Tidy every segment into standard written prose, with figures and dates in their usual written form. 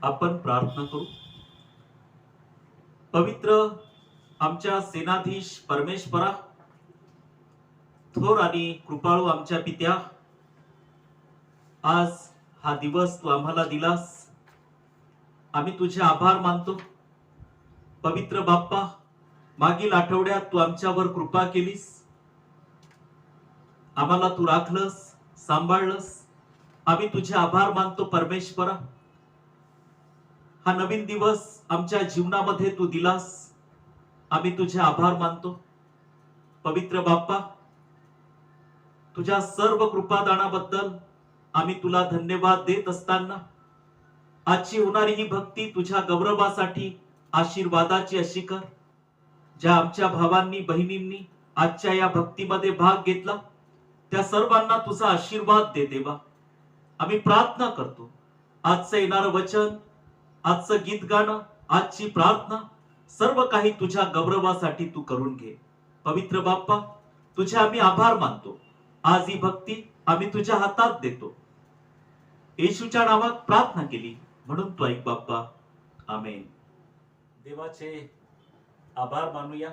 आपण प्रार्थना करू. पवित्र आमच्या सेनाधीश परमेश्वरा, थोर आणि कृपाळू आमच्या पित्या, आज हा दिवस तू आम्हाला दिलास. आम्ही तुझे आभार मानतो. पवित्र बाप्पा, मागील आठवड्यात तू आमच्यावर कृपा केलीस, आम्हाला तू राखलंस, सांभाळलंस. आम्ही तुझे आभार मानतो परमेश्वरा. हा नवीन दिवस आमच्या जीवनामध्ये तू दिलास, आम्ही तुझे आभार मानतो. पवित्र बाप्पा, तुझ्या सर्व कृपादानाबद्दल आम्ही तुला धन्यवाद देत असताना आजची होणारी ही भक्ती तुझ्या गौरवासाठी आशीर्वादाची अशी कर. ज्या आमच्या भावांनी बहिणींनी आजच्या या भक्तीमध्ये भाग घेतला त्या सर्वांना तुझा आशीर्वाद दे देवा. आम्ही प्रार्थना करतो, आजचं येणारं वचन, आजचं गीत गाणं, आजची प्रार्थना, सर्व काही तुझ्या गौरवासाठी तू करून घे. पवित्र बाप्पा, तुझे आम्ही आभार मानतो. आज ही भक्ती आम्ही तुझ्या हातात देतो. येशूच्या नावात प्रार्थना केली म्हणून तू ऐक बाप्पा. आमेन. देवाचे आभार मानूया.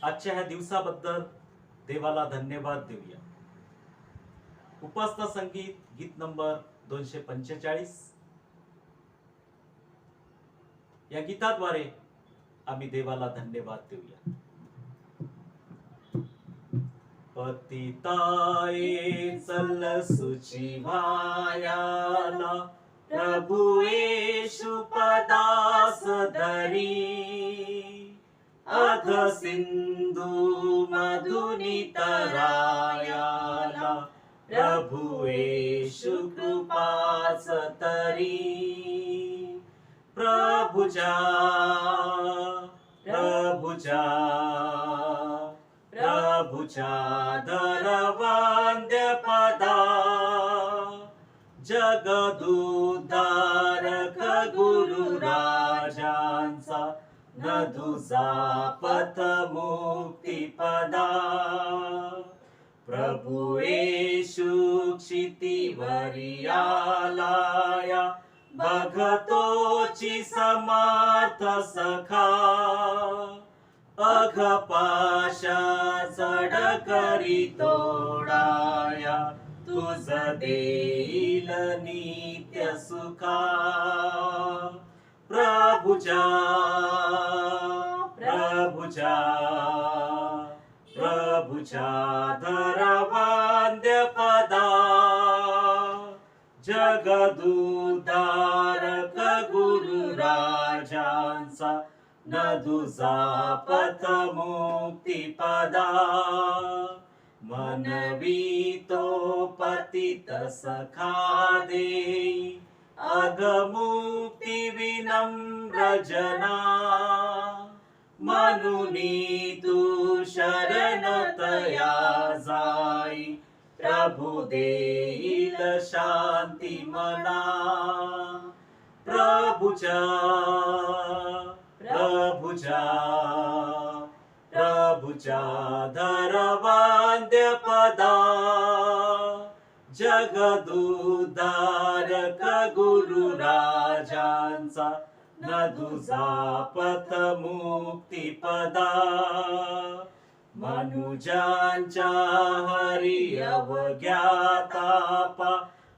आजच्या ह्या दिवसाबद्दल देवाला धन्यवाद देऊया. उपासना संगीत गीत नंबर 245. या गीताद्वारे आम्ही देवाला धन्यवाद देऊया. पतिताये चल सुचिवायाला, प्रभु येशू पदास धरी, अघ सिंधू मधुनी तरायाला, प्रभु येशू कृपाच तरी. प्रभुजा प्रभुजा प्रभुच्या दरवांद्य पदा, जगदुद्धारक गुरु राजांचा नदुजा पथ मुक्ती पदा. प्रभु येशू क्षितीवरी आलाया, भगतोची समार्थ सखा, अघ पाशा जड करी तोडाया, तुझ देईल नित्य सुखा. प्रभुजा प्रभुजा प्रभुच्या धरवांद्य पदा, जगदुद्धारक गुरु राजांचा नदुजा पथ मुक्ती पदा. मनवितो पतित सखा देई, अगमुक्ती विनम्र जना, मनुनी तू शरण तया जाई, प्रभु देईल शांती मना. प्रभुजा प्रभुजा प्रभुच्या धरवांद्य पदा, जगदुद्धारक गुरु राजांचा नदुजा पथ मुक्ती पदा. मनुजांच्या हरी अवज्ञातापा,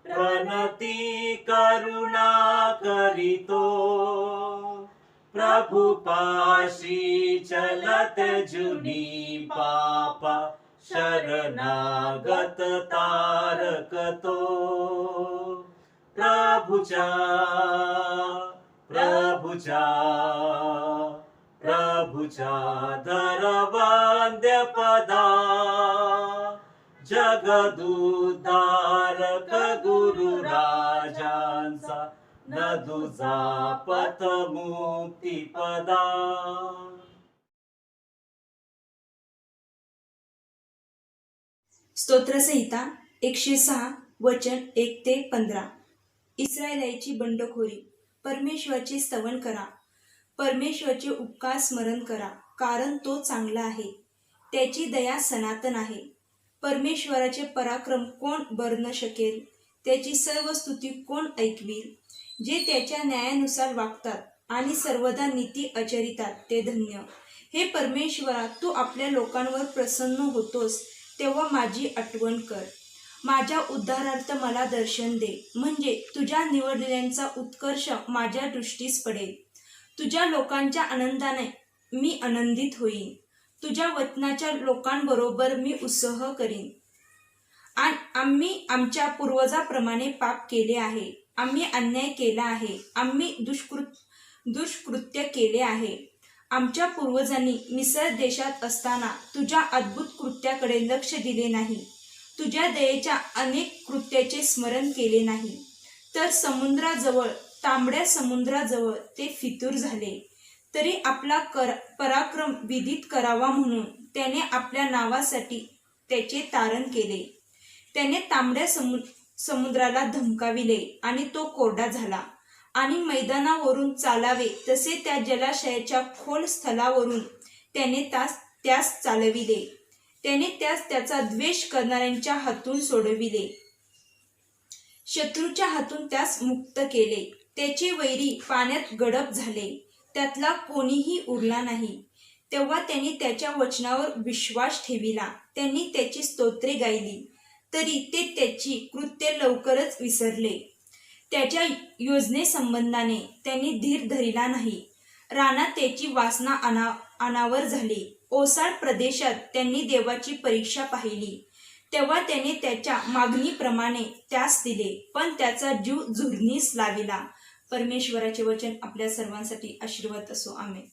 प्रणती करुणा करीतो, प्रभु पाशी चलत जुनी पापा, शरणागत तारकतो. प्रभुजा प्रभुजा प्रभुच्या धरवांद्य पदा, जगदुद्धारक गुरु राजांचा नदुजा पथ मुक्ती पदा. स्तोत्रसंहिता 106 वचन 1 ते 15. इस्रायलाची बंडखोरी. परमेश्वराचे स्तवन करा, परमेश्वराचे उपकार स्मरण करा, कारण तो चांगला आहे, त्याची दया सनातन आहे. परमेश्वराचे पराक्रम कोण बरन शकेल, त्याची सर्व स्तुती कोण ऐकवील? जे त्याच्या न्यायानुसार वागतात आणि सर्वदा नीती आचरितात ते धन्य. हे परमेश्वरा, तू आपल्या लोकांवर प्रसन्न होतोस तेव्हा माझी आठवण कर. माझ्या उद्धारार्थ मला दर्शन दे, म्हणजे तुझ्या निवडलेल्यांचा उत्कर्ष माझ्या दृष्टीस पडेल. तुझ्या लोकांच्या आनंदाने मी आनंदित होईन. तुझ्या वचनाच्या लोकांबरोबर मी उत्सह करीन. आम्ही आमच्या पूर्वजाप्रमाणे पाप केले आहे. आम्ही अन्याय केला आहे. आम्ही दुष्कृत्य केले आहे. आमच्या पूर्वजांनी मिसर देशात असताना तुझ्या अद्भुत कृत्याकडे लक्ष दिले नाही. तुझ्या दयेच्या अनेक कृत्याचे स्मरण केले नाही. तर समुद्राजवळ, तांबड्या समुद्राजवळ ते फितूर झाले. तरी आपला पराक्रम विदित करावा म्हणून त्याने आपल्या नावासाठी त्याचे तारण केले. त्याने तांबड्या समुद्राला धमकाविले आणि तो कोरडा झाला. आणि मैदानावरून चालावे तसे त्या जलाशयाच्या खोल स्थलावरून त्याने त्यास चालविले. त्याने त्यास त्याचा द्वेष करणाऱ्यांच्या हातून सोडविले. शत्रूच्या हातून त्यास मुक्त केले. त्याचे वैरी पाण्यात गडप झाले. त्यातला कोणीही उरला नाही. तेव्हा त्यांनी त्याच्या वचनावर विश्वास ठेविला. त्यांनी त्याची स्तोत्रे गायली. तरी ते त्याची कृत्ये लवकरच विसरले. त्याच्या योजनेसंबंधाने त्यांनी धीर धरिला नाही. रानात त्याची वासना अनावर झाली. ओसाड प्रदेशात त्यांनी देवाची परीक्षा पाहिली. तेव्हा त्याने त्याच्या मागणीप्रमाणे त्यास दिले, पण त्याचा जीव झुरणीस लाविला. परमेश्वराचे वचन आपल्या सर्वांसाठी आशीर्वाद असो. आमेन.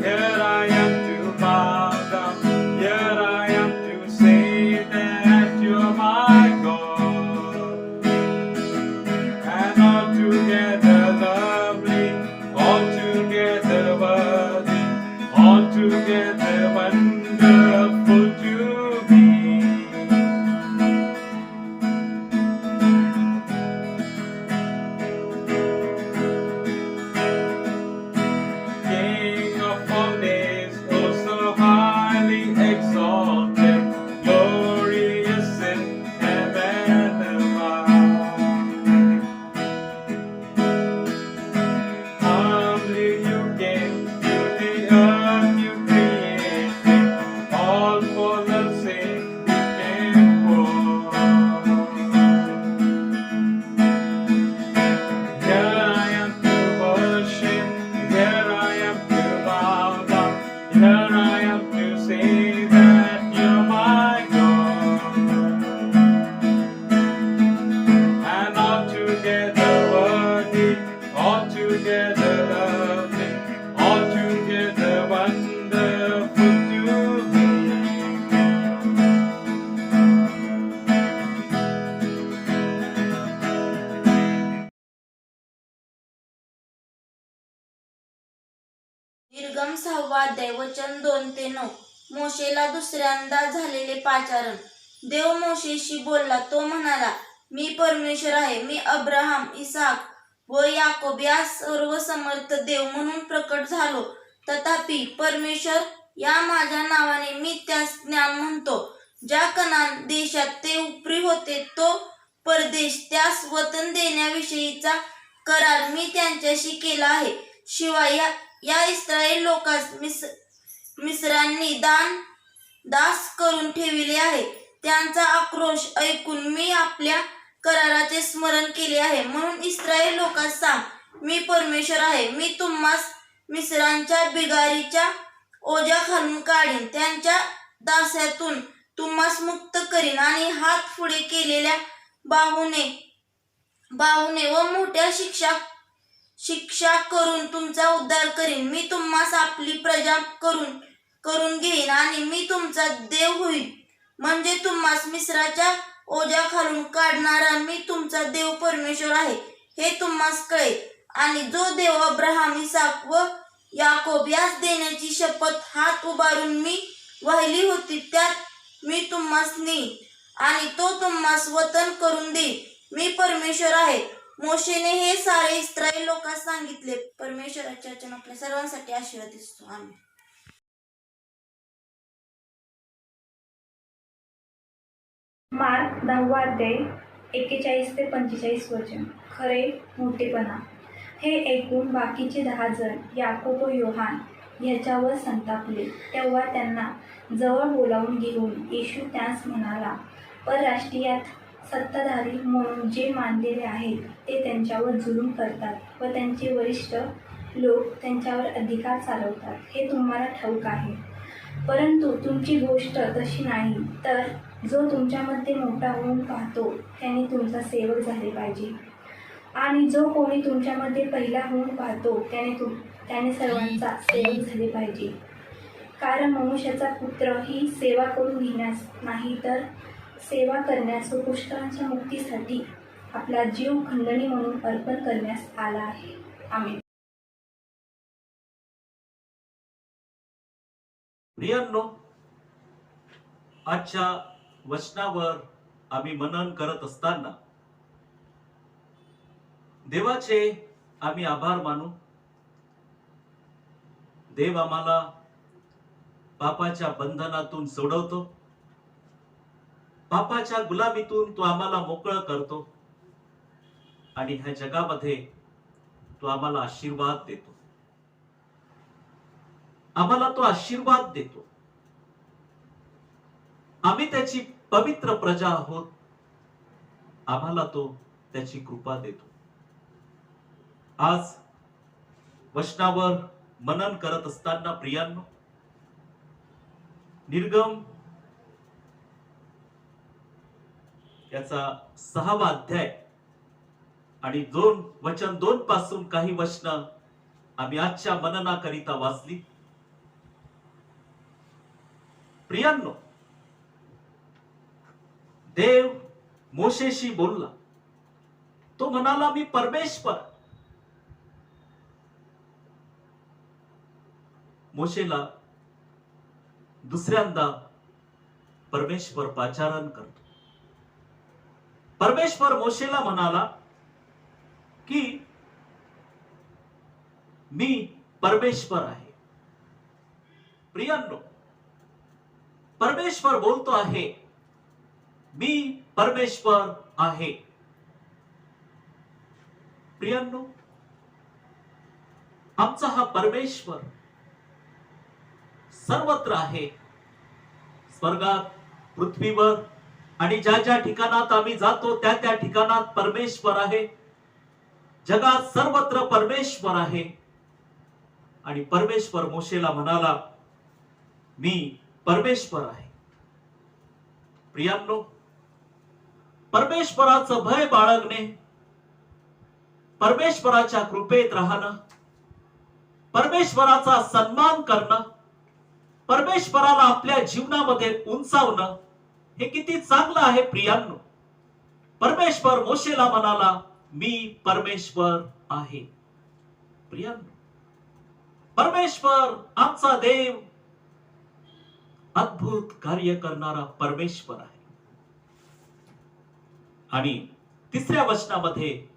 Here I am to bow down. Here I am to say that you're my God. And altogether lovely, altogether worthy, altogether wonderful to me. King of all days, oh so highly exalted, glorious in heaven above. Humbly you came to the earth you created, all for love's sake became poor. Here I am to worship, here I am to bow down, here I am to say that you're my God. And altogether worthy, altogether lovely, altogether wonderful to me. निर्गम 6वा अध्याय वचन 2-9. मोशेला दुसऱ्यांदा झालेले पाचारण. देव मोशेशी बोलला. तो म्हणाला, मी परमेश्वर आहे. मी अब्राहाम, इसाक व याकोब या सर्वसमर्थ देव म्हणून प्रकट झालो. तथापि परमेश्वर या माझ्या नावाने मी त्यास ज्ञान म्हणतो. ज्या कनान देशात ते उपरी होते तो परदेश, त्यास वतन देण्याविषयीचा करार मी त्यांच्याशी केला आहे. शिवाय या इस्राയേल लोकांस मिस्रांनी दास करून ठेविले आहे. त्यांचा आक्रोश ऐकून मी आपल्या कराराचे स्मरण केले आहे. म्हणून इस्राയേल लोकांस सांग, मी परमेश्वर आहे. मी तुम्हास मिस्रांच्या बिगारीच्या ओझ्याखालून काढीन, त्यांच्या दास्यातून तुम्हास मुक्त करीन आणि हात पुढे केलेल्या बाहुने व मोठ्या शिक्षा करून तुमचा उद्धार करीन. मी तुम्हास आपली प्रजा करून घेईन आणि मी तुमचा देव होईल. म्हणजे तुम्हास मिस्राच्या ओझ्याखालून काढणारा मी तुमचा देव परमेश्वर आहे हे तुम्हास कळेल. आणि जो देव अब्राहाम, इसाक व याकोब यास देण्याची शपथ हात उभारून मी वाहिली होती, त्यात मी तुम्हास नेईन आणि तो तुम्हास वतन करून देईन. मी परमेश्वर आहे. मोशेने हे सारे इस्राയേल लोकांस सांगितले. परमेश्वराचे वचन आपल्या सर्वांसाठी आशीर्वादित असो. आमेन. मार्क 10वा अध्याय 41 ते 45 वचन. खरे मोठेपणा. हे ऐकून बाकीचे 10 जण याकोब व योहान ह्याच्यावर संतापले. तेव्हा त्यांना जवळ बोलावून घेऊन येशू त्यास म्हणाला, परराष्ट्रीयात सत्ताधारी म्हणून जे मानलेले आहेत ते त्यांच्यावर जुलूम करतात व त्यांचे वरिष्ठ लोक त्यांच्यावर अधिकार चालवतात, हे तुम्हाला ठाऊक आहे. परंतु तुमची गोष्ट तशी नाही. तर जो तुमच्यामध्ये मोठा होऊन पाहतो त्याने तुमचा सेवक झाले पाहिजे, आणि जो कोणी तुमच्यामध्ये पहिला होऊन पाहतो त्याने सर्वांचा सेवक झाले पाहिजे. कारण मनुष्याचा पुत्र ही सेवा करून घेण्यास नाही, तर सेवा करण्यास व पुष्कळांच्या मुक्तीसाठी आपला जीव खंडणी म्हणून अर्पण करण्यास आला आहे. आमेन. प्रियांनो, आजच्या वचनावर आम्ही मनन करत असताना देवाचे आम्ही आभार मानू. देव आम्हाला पापाच्या बंधनातून सोडवतो. पापाच्या गुलामीतून तो आम्हाला मोकळं करतो आणि ह्या जगामध्ये तो आम्हाला आशीर्वाद देतो. आम्हाला तो आशीर्वाद देतो. आम्ही त्याची पवित्र प्रजा आहोत. आम्हाला तो त्याची कृपा देतो. आज वचनावर मनन करत असताना प्रियांनो, निर्गम याचा 6वा अध्याय आणि वचन 2 पासून काही वचन आम्ही आजच्या मननाकरिता वाचली. प्रियांनो, देव मोशेशी बोलला. तो म्हणाला, मी परमेश्वर. मोशेला दुसऱ्यांदा परमेश्वर पाचारण करतो. परमेश्वर मोशेला म्हणाला की मी परमेश्वर आहे. प्रियांनो, परमेश्वर बोलतो आहे, मी परमेश्वर आहे. प्रियांनो, आमचा हा परमेश्वर सर्वत्र आहे. स्वर्गात, पृथ्वीवर आणि ज्या ज्या ठिकाणात आम्ही जातो त्या त्या ठिकाणात परमेश्वर आहे. जगात सर्वत्र परमेश्वर आहे. आणि परमेश्वर मोशेला म्हणाला, मी परमेश्वर आहे. प्रियांनो, परमेश्वराचं भय बाळगणे, परमेश्वराच्या कृपेत राहणं, परमेश्वराचा सन्मान करणं, परमेश्वराला आपल्या जीवनामध्ये उंचावणं, हे किती चांगलं आहे. प्रियांनो, परमेश्वर मोशेला म्हणाला, मी परमेश्वर आहे. प्रियांनो, परमेश्वर आमचा देव अद्भुत कार्य करणारा परमेश्वर आहे. आणि तिसऱ्या वचनामध्ये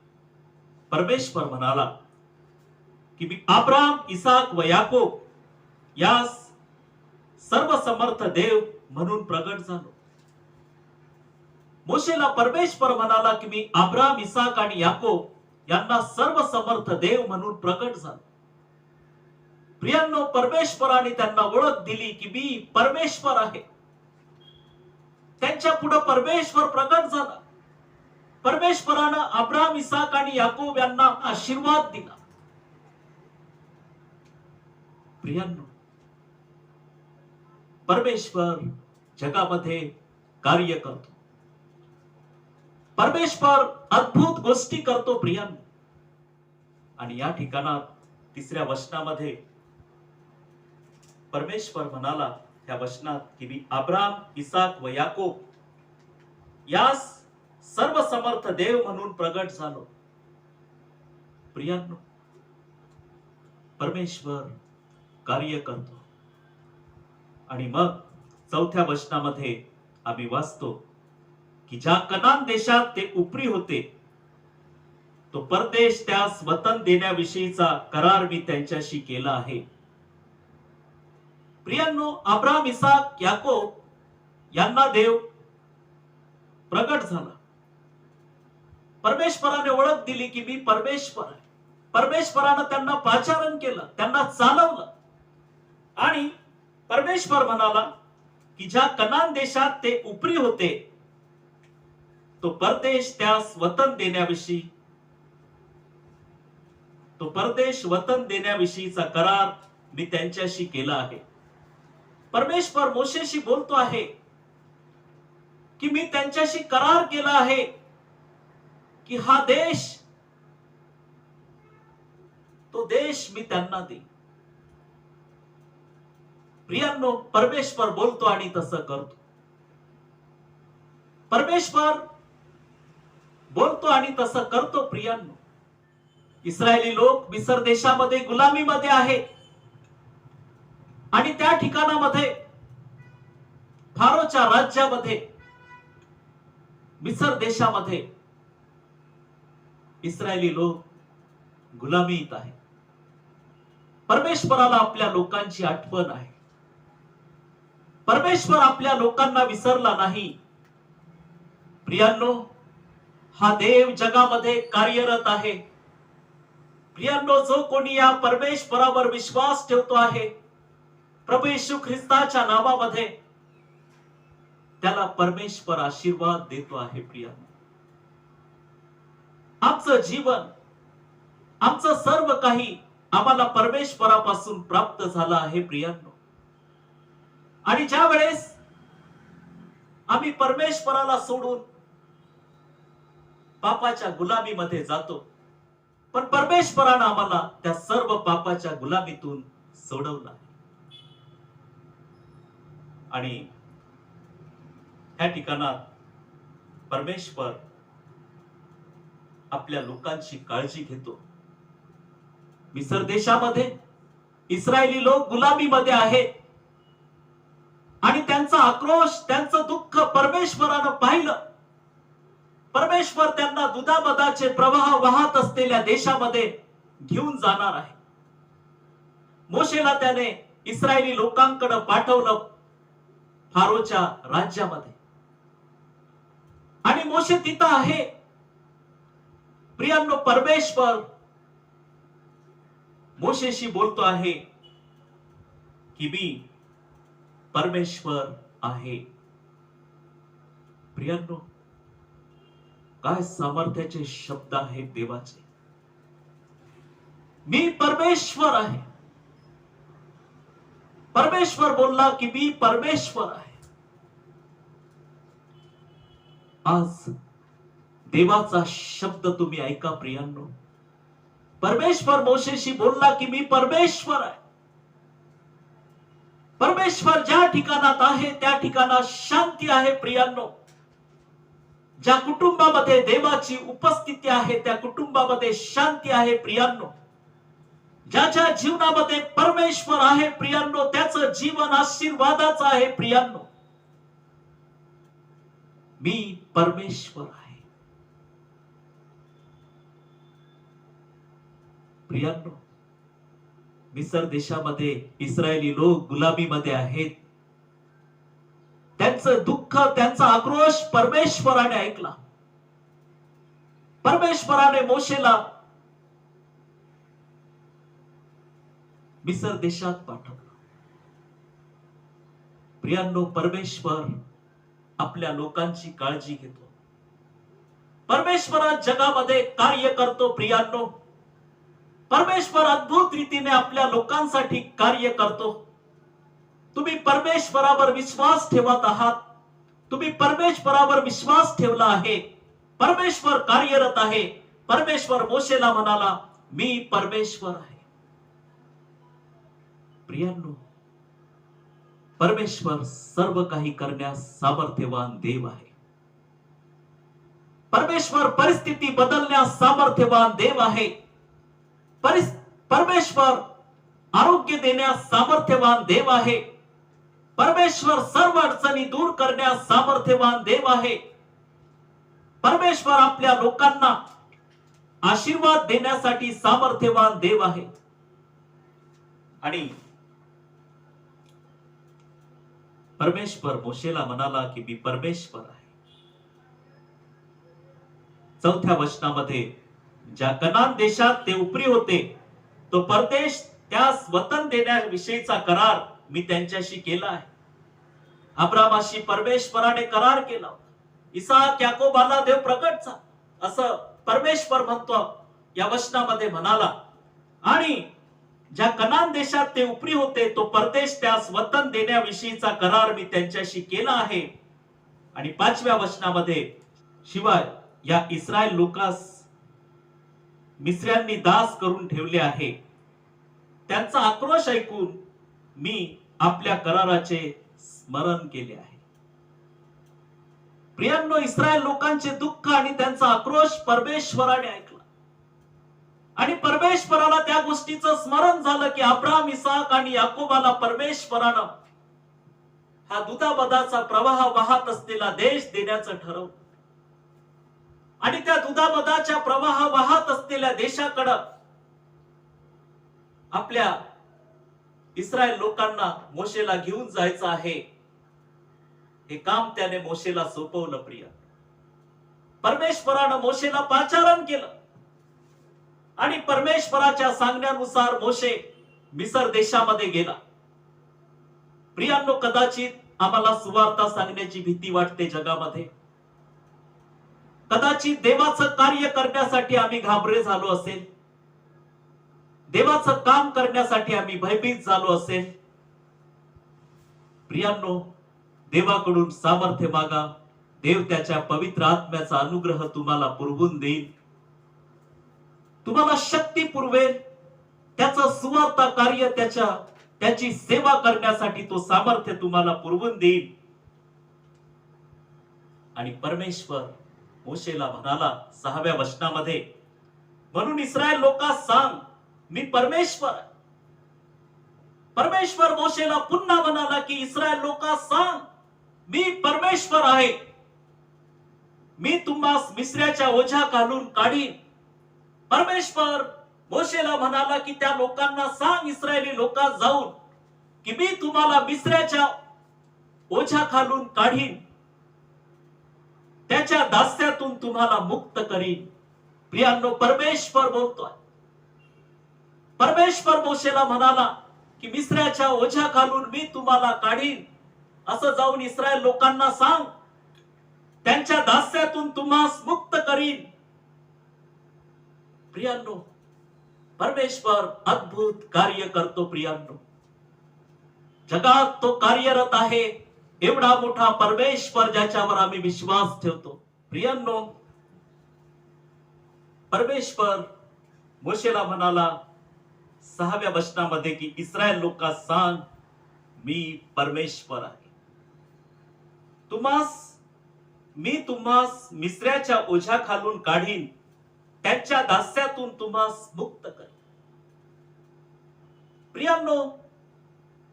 परमेश्वर म्हणाला की मी अब्राम, इसाक व याकोब यास सर्वसमर्थ देव म्हणून प्रगट झालो. मोशेला परमेश्वर म्हणाला की मी अब्राम, इसाक आणि याकोब यांना सर्वसमर्थ देव म्हणून प्रगट झालो. प्रियांनो, परमेश्वराने त्यांना ओळख दिली की मी परमेश्वर आहे. त्यांच्या पुढे परमेश्वर प्रगट झाला. परमेश्वरानं अब्राम, इसाक आणि याकोब यांना आशीर्वाद दिला. प्रियांनो, परमेश्वर जगामध्ये कार्य करतो. परमेश्वर अद्भुत गोष्टी करतो. प्रियांनो, आणि या ठिकाणात तिसऱ्या वचनामध्ये परमेश्वर म्हणाला त्या वचनात की मी अब्राम, इसाक व याकोब यास सर्वसमर्थ देव म्हणून प्रगट झालो. प्रियांनो, परमेश्वर कार्य करतो. आणि मग चौथ्या वचनामध्ये आम्ही वाचतो की ज्या कनान देशात ते उपरी होते तो परदेश त्यास वतन देण्याविषयीचा करार मी त्यांच्याशी केला आहे. प्रियांनो, अब्राम, इसाक, याकोब यांना देव प्रगट झाला. परमेश्वराने ओळख दिली की मी परमेश्वर आहे. परमेश्वरानं त्यांना पाचारण केलं, त्यांना चालवलं. आणि परमेश्वर म्हणाला की ज्या कनान देशात ते उपरी होते तो परदेश त्यास वतन देण्याविषयी वतन देण्याविषयीचा करार मी त्यांच्याशी केला आहे. परमेश्वर मोशेशी बोलतो आहे की मी त्यांच्याशी करार केला आहे की हा देश, तो देश मी त्यांना देईन. प्रियांनो, परमेश्वर बोलतो आणि तसं करतो. परमेश्वर बोलतो आणि तसं करतो. प्रियांनो, इस्रायली लोक मिसर देशामध्ये गुलामीमध्ये आहेत. आणि त्या ठिकाणामध्ये फारोच्या राज्यामध्ये मिसर देशामध्ये इस्रायली लोक गुलामीत आहेत. परमेश्वराला आपल्या लोकांची आठवण आहे. परमेश्वर आपल्या लोकांना विसरला नाही. प्रियांनो, हा देव जगामध्ये कार्यरत आहे. प्रियांनो, जो कोणी या परमेश्वरावर विश्वास ठेवतो आहे प्रभू येशू ख्रिस्ताच्या नावामध्ये, त्याला परमेश्वर आशीर्वाद देतो आहे. प्रियांनो, आमचं जीवन, आमचं सर्व काही आम्हाला परमेश्वरापासून प्राप्त झालं आहे. प्रियांनो, आणि ज्या वेळेस आम्ही परमेश्वराला सोडून पापाच्या गुलामीमध्ये जातो पण परमेश्वरानं आम्हाला त्या सर्व पापाच्या गुलामीतून सोडवलं आहे. आणि ह्या ठिकाणात परमेश्वर आपल्या लोकांची काळजी घेतो. मिसर देशामध्ये इस्रायली लोक गुलामीमध्ये आहेत आणि त्यांचा आक्रोश, त्यांचं दुःख परमेश्वरानं पाहिलं. परमेश्वर त्यांना दुधामधाचे प्रवाह वाहत असलेल्या देशामध्ये घेऊन जाणार आहे. मोशेला त्याने इस्रायली लोकांकडे पाठवलं फारोच्या राज्यामध्ये, आणि मोशे तिथं आहे. प्रियांनो, परमेश्वर मोशेशी बोलतो आहे की मी परमेश्वर आहे. प्रियांनो, काय सामर्थ्याचे शब्द आहेत देवाचे. मी परमेश्वर आहे. परमेश्वर बोलला की मी परमेश्वर आहे. आज देवाचा शब्द तुम्ही ऐका प्रियांनो. परमेश्वर मोशेशी बोलला की मी परमेश्वर आहे. परमेश्वर ज्या ठिकाणात आहे त्या ठिकाणात शांती आहे प्रियांनो. ज्या कुटुंबामध्ये देवाची उपस्थिती आहे त्या कुटुंबामध्ये शांती आहे प्रियांनो. ज्याच्या जीवनामध्ये परमेश्वर आहे प्रियांनो, त्याचं जीवन आशीर्वादाचं आहे प्रियांनो. मी परमेश्वर आहे. प्रियांनो, मिसर देशामध्ये इस्रायली लोक गुलामीमध्ये आहेत. त्यांचं दुःख, त्यांचा आक्रोश परमेश्वराने ऐकला. परमेश्वराने मोशेला मिसर देशात पाठवलं. प्रियांनो, परमेश्वर आपल्या लोकांची काळजी घेतो. परमेश्वर जगामध्ये कार्य करतो प्रियांनो. परमेश्वर अद्भुत रीतीने आपल्या लोकांसाठी कार्य करतो. तुम्ही परमेश्वरावर विश्वास ठेवत आहात. तुम्ही परमेश्वरावर विश्वास ठेवला आहे. परमेश्वर कार्यरत आहे. परमेश्वर मोशेला म्हणाला, मी परमेश्वर आहे. प्रियांनो, परमेश्वर सर्व काही करण्यास सामर्थ्यवान देव आहे. परमेश्वर परिस्थिती बदलण्यास सामर्थ्यवान देव आहे. परमेश्वर आरोग्य देण्यास सामर्थ्यवान देव आहे. परमेश्वर सर्व अडचणी दूर करण्यास सामर्थ्यवान देव आहे. परमेश्वर आपल्या लोकांना आशीर्वाद देण्यासाठी सामर्थ्यवान देव आहे. आणि परमेश्वर मोशेला म्हणाला की मी परमेश्वर आहे. 4थ्या वचनामध्ये ज्या कनान देशात ते उपरी होते तो परदेश त्यास वतन देण्याविषयीचा करार मी त्यांच्याशी केला आहे. अब्रामाशी परमेश्वराने करार केला. इसाक याकोबाला देव प्रकट झाला असं परमेश्वर म्हणतो या वचनामध्ये म्हणाला. आणि ज्या कनान देशात ते उपरी होते तो परदेश त्यास वतन देण्याविषयीचा करार मी त्यांच्याशी केला आहे. आणि 5व्या वचनामध्ये शिवाय या इस्रायल लोकांस मिस्र्यांनी दास करून ठेवले आहे. त्यांचा आक्रोश ऐकून मी आपल्या कराराचे स्मरण केले आहे. प्रियांनो, इस्रायल लोकांचे दुःख आणि त्यांचा आक्रोश परमेश्वराने ऐकला. आणि परमेश्वराला त्या गोष्टीचं स्मरण झालं की अब्राम, इसाक आणि याकोबाला परमेश्वरानं हा दुधामधाचा प्रवाह वाहत असलेला देश देण्याचं ठरवलं. आणि त्या दुधामधाच्या प्रवाह वाहत असलेल्या देशाकडं आपल्या इस्रायल लोकांना मोशेला घेऊन जायचं आहे. हे काम त्याने मोशेला सोपवलं. प्रिय, परमेश्वरानं मोशेला पाचारण केलं आणि परमेश्वराच्या सांगण्यानुसार मोशे मिसर देशामध्ये गेला. प्रियांनो, कदाचित आम्हाला सुवार्ता सांगण्याची भीती वाटते जगामध्ये. कदाचित देवाचं कार्य करण्यासाठी आम्ही घाबरे झालो असेल. देवाचं काम करण्यासाठी आम्ही भयभीत झालो असेल. प्रियांनो, देवाकडून सामर्थ्य मागा. देव त्याच्या पवित्र आत्म्याचा अनुग्रह तुम्हाला पुरवून देईल. तुम्हाला शक्ती पुरवेल, त्याचं सुवार्थ कार्य त्याची सेवा करण्यासाठी तो सामर्थ्य तुम्हाला पुरवून देईल. आणि परमेश्वर मोशेला म्हणाला 6व्या वचनामध्ये, म्हणून इस्रायल लोकांस सांग मी परमेश्वर आहे. परमेश्वर मोशेला पुन्हा म्हणाला की इस्रायल लोकांस सांग मी परमेश्वर आहे. मी तुम्हास मिस्राच्या ओझ्या घालून काढीन. परमेश्वर मोशेला म्हणाला की त्या लोकांना सांग, इस्रायली लोकांस जाऊन, की मी तुम्हाला मिस्राच्या ओझ्या घालून काढीन, त्याच्या दास्यातून तुम्हाला मुक्त करीन. प्रियांनो, परमेश्वर बोलतोय. परमेश्वर मोशेला म्हणाला की मिस्राच्या ओझ्या घालून मी तुम्हाला काढीन. असं जाऊन इस्रायल लोकांना सांग, त्यांच्या दास्यातून तुम्हास मुक्त करीन. प्रियांनो, परमेश्वर अद्भुत कार्य करतो. प्रियांनो, जगात तो कार्यरत आहे. एवढा मोठा परमेश्वर ज्याच्यावर आम्ही विश्वास ठेवतो. प्रियांनो, परमेश्वर मोशेला म्हणाला 6व्या वचनामध्ये की इस्रायल लोकांस सांग मी परमेश्वर आहे. मी तुम्हास मिस्राच्या ओझ्या खालून काढीन, त्यांच्या दास्यातून तुम्हास मुक्त करीन. प्रियांनो,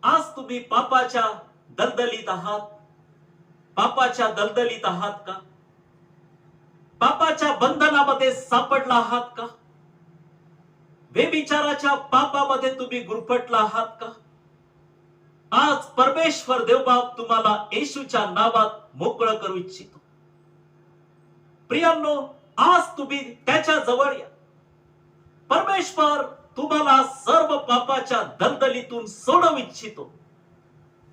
आज तुम्ही पापाच्या दलदलीत आहात. पापाच्या दलदलीत आहात का? पापाच्या बंधनामध्ये सापडला आहात का? व्यभिचाराच्या पापामध्ये तुम्ही गुरफटला आहात का? आज परमेश्वर देवबाप तुम्हाला येशूच्या नावात मोकळं करू इच्छितो. प्रियांनो, आज तुम्ही त्याच्या जवळ या. परमेश्वर तुम्हाला सर्व पापाच्या दलदलीतून सोडवू इच्छितो.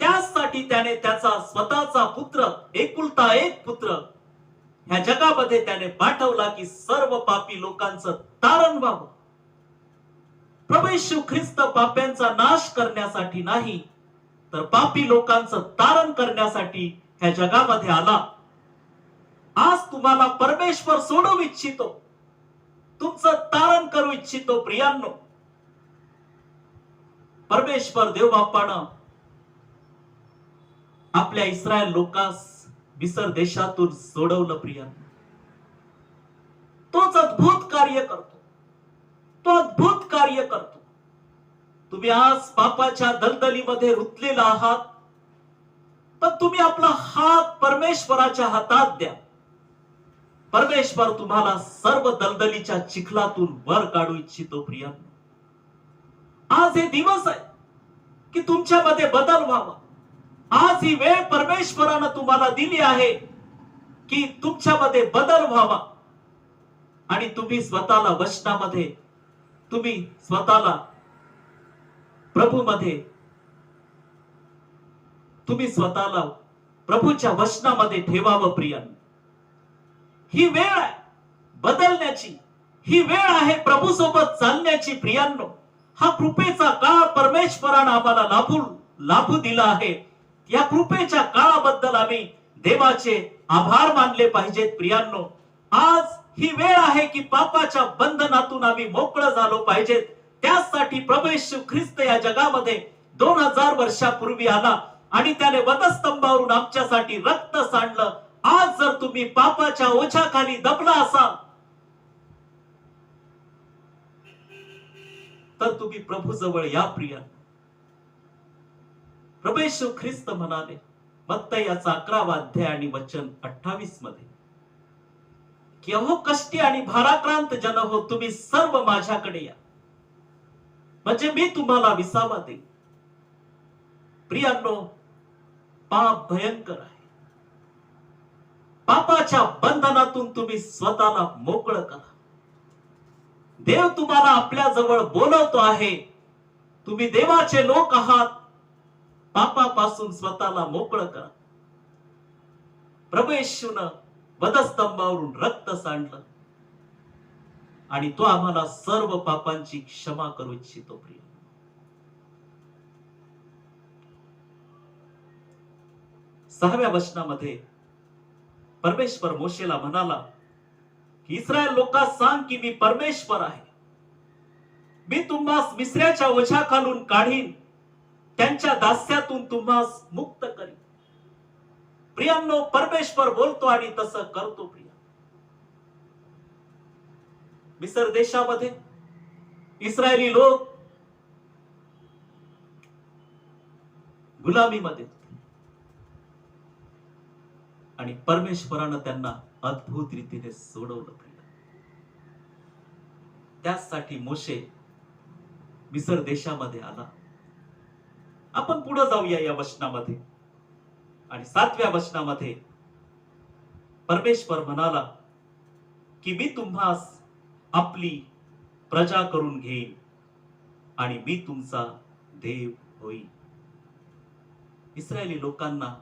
त्यासाठी त्याने त्याचा स्वतःचा पुत्र, एकुलता एक पुत्र ह्या जगामध्ये त्याने पाठवला की सर्व पापी लोकांचं तारण व्हावं. प्रभू येशू ख्रिस्त पाप्यांचा नाश करण्यासाठी नाही, तर पापी लोकांचं तारण करण्यासाठी ह्या जगामध्ये आला. आज तुम्हाला परमेश्वर सोडवू इच्छितो, तुमचं तारण करू इच्छितो. प्रियांनो, परमेश्वर देवबापानं आपल्या इस्रायल लोकांस मिस्र देशातून सोडवलं. प्रियांनो, तोच अद्भुत कार्य करतो. तो अद्भुत कार्य करतो. तुम्ही आज पापाच्या दलदलीमध्ये रुतलेला आहात, पण तुम्ही आपला हात परमेश्वराच्या हातात द्या. परमेश्वर तुम्हाला सर्व दलदलीच्या चिखलातून वर काढू इच्छितो. प्रियांनो, आज हे दिवस आहे की तुमच्यामध्ये बदल व्हावा. आज ही वेळ परमेश्वरानं तुम्हाला दिली आहे की तुमच्यामध्ये बदल व्हावा आणि तुम्ही स्वतःला वचनामध्ये, तुम्ही स्वतःला प्रभूमध्ये, तुम्ही स्वतःला प्रभूच्या वचनामध्ये ठेवावं. प्रियांनो, ही वेळ आहे बदलण्याची. ही वेळ आहे प्रभू सोबत चालण्याची. प्रियांनो, हा कृपेचा काळ परमेश्वरानं आम्हाला लाभू दिला आहे. या कृपेच्या काळाबद्दल आम्ही देवाचे आभार मानले पाहिजेत. प्रियांनो, आज ही वेळ आहे की पापाच्या बंधनातून आम्ही मोकळं झालो पाहिजेत. त्यासाठी प्रभू येशू ख्रिस्त या जगामध्ये 2000 वर्षापूर्वी आला आणि त्याने वधस्तंभावरून आमच्यासाठी रक्त सांडलं. आज जर तुम्ही पापाच्या ओझ्याखाली दबला असाल तर तुम्ही प्रभू जवळ या. प्रियांनो, प्रभू येशू ख्रिस्त म्हणाले मत्ती याचा 11वा अध्याय आणि वचन 28 मध्ये की अहो कष्टी आणि भाराक्रांत जन हो, तुम्ही सर्व माझ्याकडे या, म्हणजे मी तुम्हाला विसावा देईन. प्रियांनो, पाप भयंकर आहे. पापाच्या बंधनातून तुम्ही स्वतःला मोकळं करा. देव तुम्हाला आपल्या जवळ बोलवतो आहे. तुम्ही देवाचे लोक आहात. पापापासून स्वतःला मोकळं करा. प्रभू येशूनं वधस्तंभावरून रक्त सांडलं आणि तो आम्हाला सर्व पापांची क्षमा करू इच्छितो. प्रिय, सहाव्या वचनामध्ये परमेश्वर मोशेला म्हणाला की इस्रायल लोकांस सांग की मी परमेश्वर आहे. मी तुम्हास मिसऱ्याच्या ओझ्याखालून काढीन, त्यांच्या दास्यातून तुम्हास मुक्त करीन. प्रियांनो, परमेश्वर बोलतो आणि तसं करतो. प्रिय, मिसर देशामध्ये इस्रायली लोक गुलामीमध्ये होते आणि परमेश्वरानं त्यांना अद्भुत रीतीने सोडवलं. त्यासाठी मोशे मिसर देशामध्ये आला. आपण पुढे जाऊया या वचनामध्ये. आणि 7व्या वचनामध्ये परमेश्वर म्हणाला की मी तुम्हास आपली प्रजा करून घेईन आणि मी तुमचा देव होईन. इस्रायली लोकांना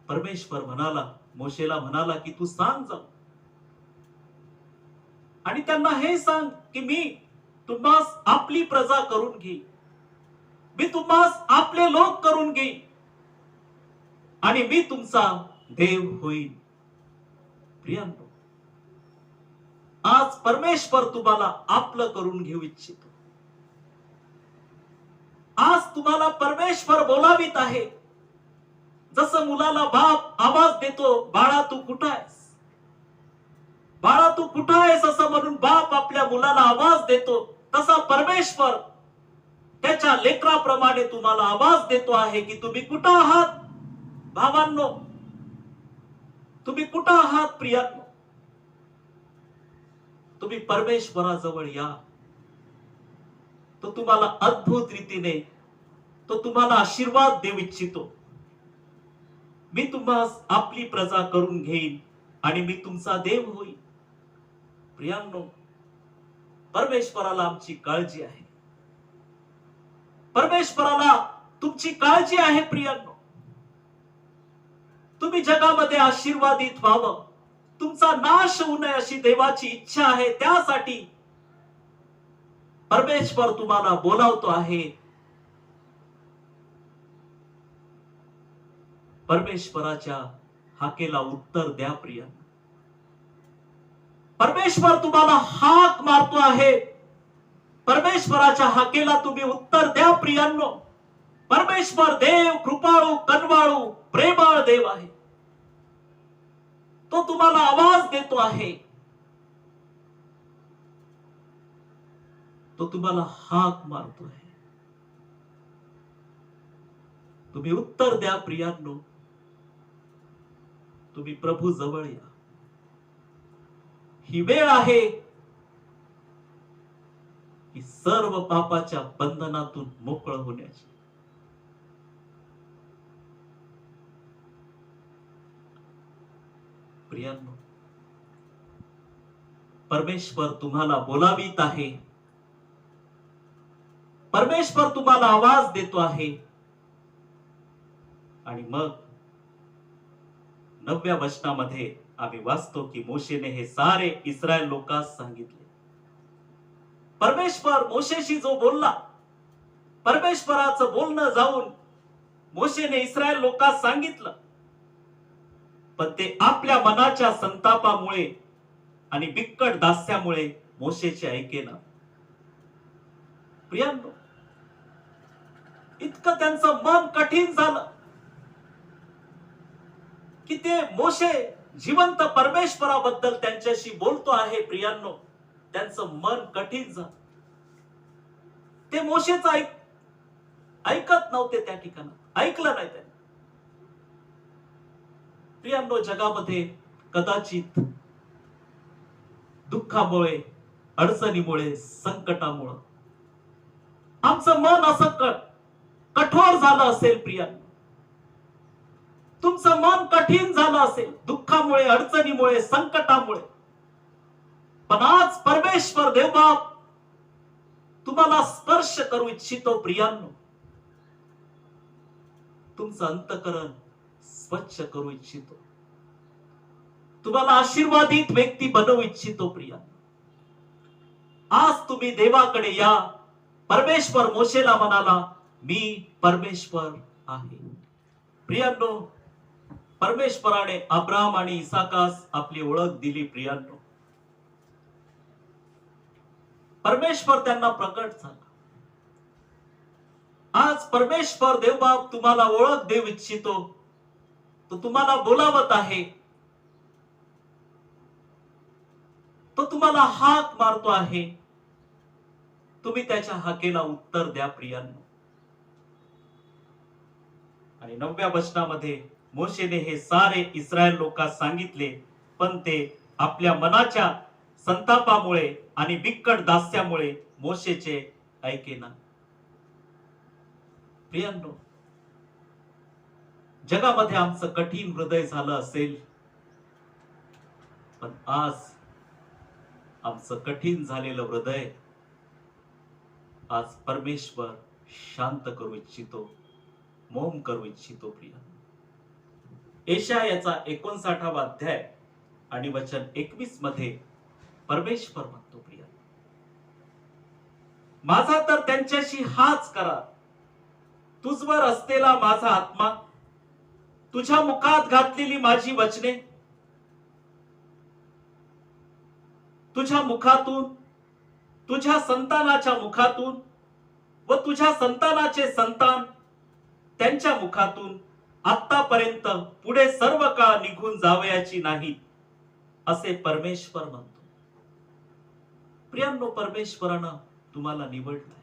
परमेश्वर म्हणाला, मोशेला म्हणाला की तू सांग जाऊ आणि त्यांना हे सांग की मी तुम्हास आपली प्रजा करून घेईन, मी तुम्हास आपले लोक करून घेईन आणि मी तुमचा देव होईन. प्रियांनो, आज परमेश्वर तुम्हाला आपलं करून घेऊ इच्छितो. आज तुम्हाला परमेश्वर बोलावित आहे. जसं मुलाला बाप आवाज देतो, बाळा तू कुठं आहेस, बाळा तू कुठं आहेस असं म्हणून बाप आपल्या मुलाला आवाज देतो, तसा परमेश्वर त्याच्या लेकराप्रमाणे तुम्हाला आवाज देतो आहे की तुम्ही कुठं आहात भावांनो, तुम्ही कुठं आहात प्रियांनो. तुम्ही परमेश्वराजवळ या. तो तुम्हाला अद्भुत रीतीने, तो तुम्हाला आशीर्वाद देऊ इच्छितो. मी तुम्हास आपली प्रजा करून घेईन आणि मी तुमचा देव होईन. प्रियांनो, परमेश्वराला आमची काळजी आहे. परमेश्वराला तुमची काळजी आहे. प्रियांनो, तुम्ही जगामध्ये आशीर्वादित व्हावं, तुमचा नाश होऊ नये अशी देवाची इच्छा आहे. त्यासाठी परमेश्वर तुम्हाला बोलावतो आहे. परमेश्वराच्या हाकेला उत्तर द्या. प्रिय, परमेश्वर तुम्हाला हाक मारतो आहे. परमेश्वराच्या हाकेला तुम्ही उत्तर द्या. प्रियांनो, परमेश्वर देव कृपाळू, कनवाळू, प्रेमळ देव आहे. तो तुम्हाला आवाज देतो आहे. तो तुम्हाला हाक मारतो आहे. तुम्ही उत्तर द्या. प्रियांनो, तुम्ही प्रभू जवळ या. ही वेळ आहे की सर्व पापाच्या बंधनातून मोकळ होण्याची. प्रियांनो, परमेश्वर तुम्हाला बोलावित आहे. परमेश्वर तुम्हाला आवाज देतो आहे. आणि मग 9व्या वचनामध्ये आम्ही वाचतो की मोशेने हे सारे इस्रायल लोकांस सांगितले. परमेश्वर मोशेशी जो बोलला, परमेश्वराचं बोलणं जाऊन मोशेने इस्रायल लोकांस सांगितलं, पण ते आपल्या मनाच्या संतापामुळे आणि बिकट दास्यामुळे मोशेचे ऐकेना. प्रियांनो, इतकं त्यांचं मन कठीण झालं की ते मोशे जिवंत परमेश्वराबद्दल त्यांच्याशी बोलतो आहे. प्रियांनो, त्यांचं मन कठीण झालं. ते मोशेचं ऐकत नव्हते. त्या ठिकाणी ऐकलं नाही त्यांनी. प्रियांनो, जगामध्ये कदाचित दुःखामुळे, अडचणीमुळे, संकटामुळे आमचं मन असं कठोर झालं असेल. प्रियांनो, तुमचं मन कठीण झालं असेल दुःखामुळे, अडचणीमुळे, संकटामुळे. पण आज परमेश्वर देवबाप तुम्हाला स्पर्श करू इच्छितो. प्रियांनो, तुमचं अंतःकरण स्वच्छ करू इच्छितो. तुम्हाला आशीर्वादित व्यक्ती बनवू इच्छितो. प्रियांनो, आज तुम्ही देवाकडे या. परमेश्वर मोशेला म्हणाला, मी परमेश्वर आहे. प्रियांनो, परमेश्वराने अब्राहम आणि इसाकास आपली ओळख दिली. प्रियांनो, परमेश्वर त्यांना प्रकट झाला. आज परमेश्वर देवबाप तुम्हाला ओळख देऊ इच्छितो. तो तुम्हाला बोलावत आहे. तो तुम्हाला हाक मारतो आहे. तुम्ही त्याच्या हाकेला उत्तर द्या प्रियांनो. आणि 9व्या वचनामध्ये मोशेने हे सारे इस्रायल लोकांस सांगितले, पण ते आपल्या मनाच्या संतापामुळे आणि बिकट दास्यामुळे मोशेचे ऐकेना. प्रियांनो, जगामध्ये आमचं कठीण हृदय झालं असेल, पण आज आमचं कठीण झालेलं हृदय आज परमेश्वर शांत करू इच्छितो, मौन करू इच्छितो. प्रियांनो, यशायाचा 59वा अध्याय आणि वचन 21 मध्ये परमेश्वर म्हणतो, प्रियांनो, माझा तर त्यांच्याशी हाच करार, तुझवर असलेला माझा आत्मा, तुझ्या मुखात घातलेली माझी वचने, तुझ्या मुखातून, तुझ्या संतानाच्या मुखातून व तुझ्या संतानाचे संतान त्यांच्या मुखातून आतापर्यंत पुढे सर्व काळ निघून जावयाची नाही, असे परमेश्वर म्हणतो. प्रियांनो, परमेश्वरानं तुम्हाला निवडलंय.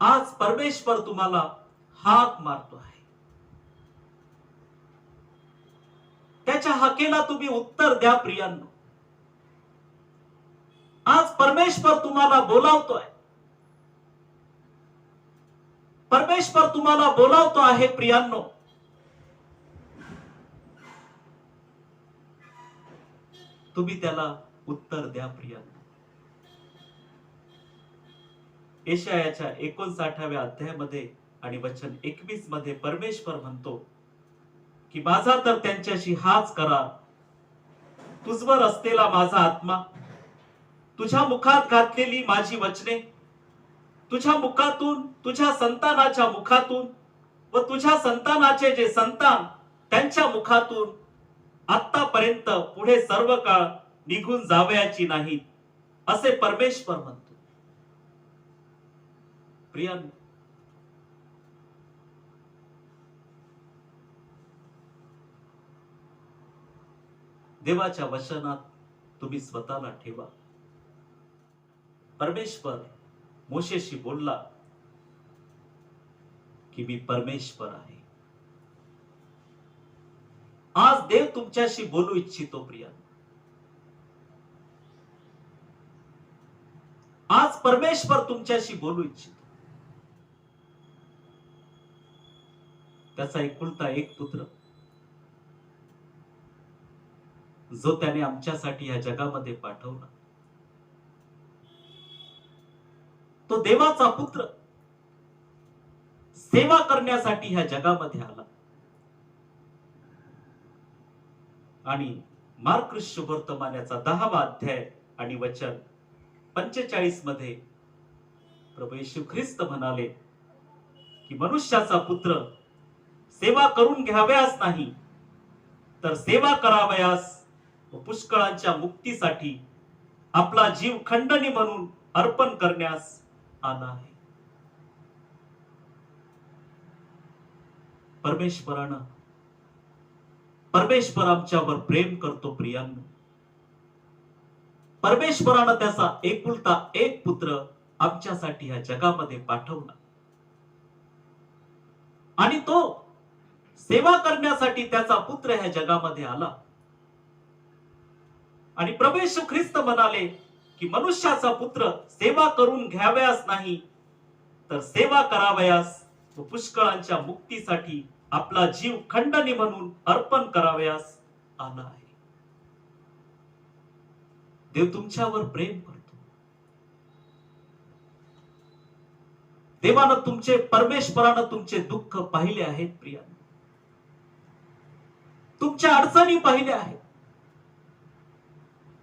आज परमेश्वर तुम्हाला हाक मारतो आहे. त्याच्या हाकेला तुम्ही उत्तर द्या प्रियांनो. आज परमेश्वर तुम्हाला बोलावतोय. परमेश्वर तुम्हाला बोलावतो आहे प्रियांनो. तुम्ही त्याला उत्तर द्या प्रियांनो. यशायाच्या 59व्या अध्यायामध्ये आणि वचन 21 मध्ये परमेश्वर म्हणतो की माझा तर त्यांच्याशी हाच करार, तुझवर असलेला माझा आत्मा, तुझ्या मुखात घातलेली माझी वचने, तुझ्या मुखातून, तुझ्या संतानाच्या मुखातून व तुझ्या संतानाचे जे संतान त्यांच्या मुखातून आतापर्यंत पुढे सर्व काळ निघून जावयाची नाही, असे परमेश्वर म्हणतो. प्रियांनो, देवाच्या वचनात तुम्ही स्वतःला ठेवा. परमेश्वर मोशेशी बोलला की मी परमेश्वर आहे. आज देव तुमच्याशी बोलू इच्छितो प्रियांनो. आज परमेश्वर तुमच्याशी बोलू इच्छितो. त्याचा एकुलता एक पुत्र, जो त्याने आमच्यासाठी या जगामध्ये पाठवला, तो देवाचा पुत्र सेवा करण्यासाठी ह्या जगामध्ये आला. आणि मार्क शुभवर्तमानाचा 10वा अध्याय आणि वचन 45 मध्ये प्रभू येशू ख्रिस्त म्हणाले की मनुष्याचा पुत्र सेवा करून घ्यावयास नाही, तर सेवा करावयास व पुष्कळांच्या मुक्तीसाठी आपला जीव खंडणी म्हणून अर्पण करण्यास आला आहे. परमेश्वर आमच्यावर प्रेम करतो प्रियांनो. परमेश्वरानं त्याचा एकुलता एक पुत्र आमच्यासाठी या जगामध्ये पाठवला आणि तो सेवा करण्यासाठी त्याचा पुत्र ह्या जगामध्ये आला. आणि प्रभू येशू ख्रिस्त म्हणाले की मनुष्याचा पुत्र सेवा करून घ्यावयास नाही, तर सेवा करावयास व पुष्कळांच्या मुक्तीसाठी आपला जीव खंडणी म्हणून अर्पण करावयास आला आहे. देव तुमच्यावर प्रेम करतो. देवानं तुमचे, परमेश्वरानं तुमचे दुःख पाहिले आहेत प्रियांनो. तुमच्या अडचणी पाहिल्या आहेत.